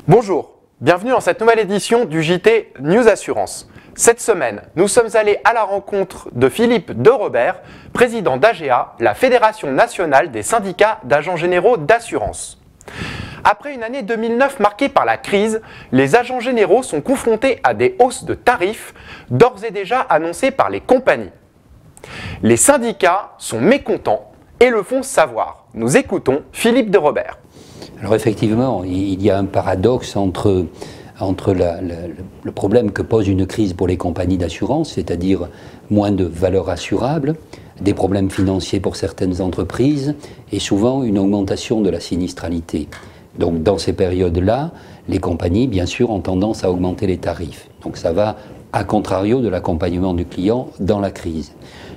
Bonjour, bienvenue dans cette nouvelle édition du JT News Assurance. Cette semaine, nous sommes allés à la rencontre de Philippe de Robert, président d'AGA, la Fédération nationale des syndicats d'agents généraux d'assurance. Après une année 2009 marquée par la crise, les agents généraux sont confrontés à des hausses de tarifs d'ores et déjà annoncées par les compagnies. Les syndicats sont mécontents et le font savoir. Nous écoutons Philippe de Robert. Alors effectivement, il y a un paradoxe entre le problème que pose une crise pour les compagnies d'assurance, c'est-à-dire moins de valeur assurable, des problèmes financiers pour certaines entreprises et souvent une augmentation de la sinistralité. Donc dans ces périodes-là, les compagnies, bien sûr, ont tendance à augmenter les tarifs. Donc ça va à contrario de l'accompagnement du client dans la crise.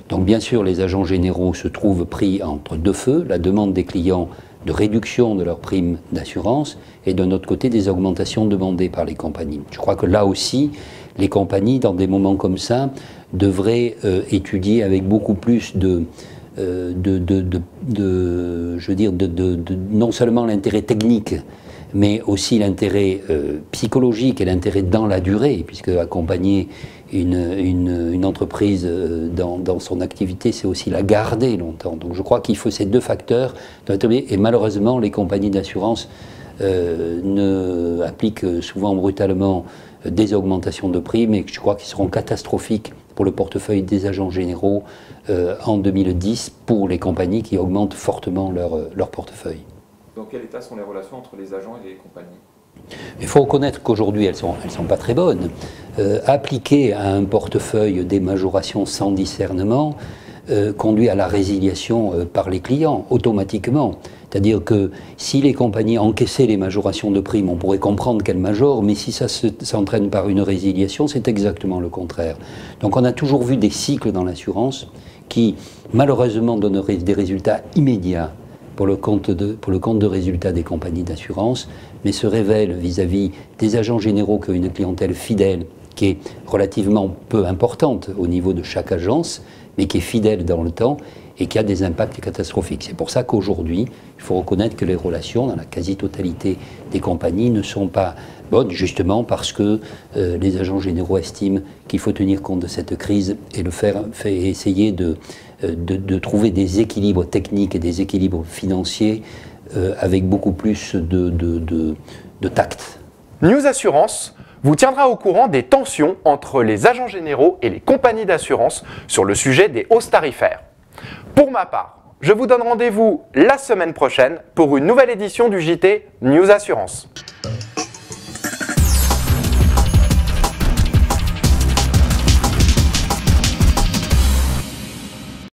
Donc bien sûr, les agents généraux se trouvent pris entre deux feux, la demande des clients de réduction de leurs primes d'assurance et de notre côté des augmentations demandées par les compagnies. Je crois que là aussi, les compagnies, dans des moments comme ça, devraient étudier avec beaucoup plus non seulement l'intérêt technique, mais aussi l'intérêt psychologique et l'intérêt dans la durée, puisque accompagner une entreprise dans son activité, c'est aussi la garder longtemps. Donc je crois qu'il faut ces deux facteurs, et malheureusement les compagnies d'assurance appliquent souvent brutalement des augmentations de prix, mais je crois qu'ils seront catastrophiques pour le portefeuille des agents généraux en 2010 pour les compagnies qui augmentent fortement leur portefeuille. Dans quel état sont les relations entre les agents et les compagnies ? Il faut reconnaître qu'aujourd'hui, elles sont pas très bonnes. Appliquer à un portefeuille des majorations sans discernement conduit à la résiliation par les clients, automatiquement. C'est-à-dire que si les compagnies encaissaient les majorations de primes, on pourrait comprendre qu'elles majorent, mais si ça s'entraîne par une résiliation, c'est exactement le contraire. Donc on a toujours vu des cycles dans l'assurance qui, malheureusement, donnent des résultats immédiats pour le compte de résultats des compagnies d'assurance, mais se révèle vis-à-vis des agents généraux qui ont une clientèle fidèle, qui est relativement peu importante au niveau de chaque agence, mais qui est fidèle dans le temps et qui a des impacts catastrophiques. C'est pour ça qu'aujourd'hui, il faut reconnaître que les relations, dans la quasi-totalité des compagnies, ne sont pas bonnes, justement parce que les agents généraux estiment qu'il faut tenir compte de cette crise et essayer de trouver des équilibres techniques et des équilibres financiers avec beaucoup plus de tact. News Assurance vous tiendra au courant des tensions entre les agents généraux et les compagnies d'assurance sur le sujet des hausses tarifaires. Pour ma part, je vous donne rendez-vous la semaine prochaine pour une nouvelle édition du JT News Assurance.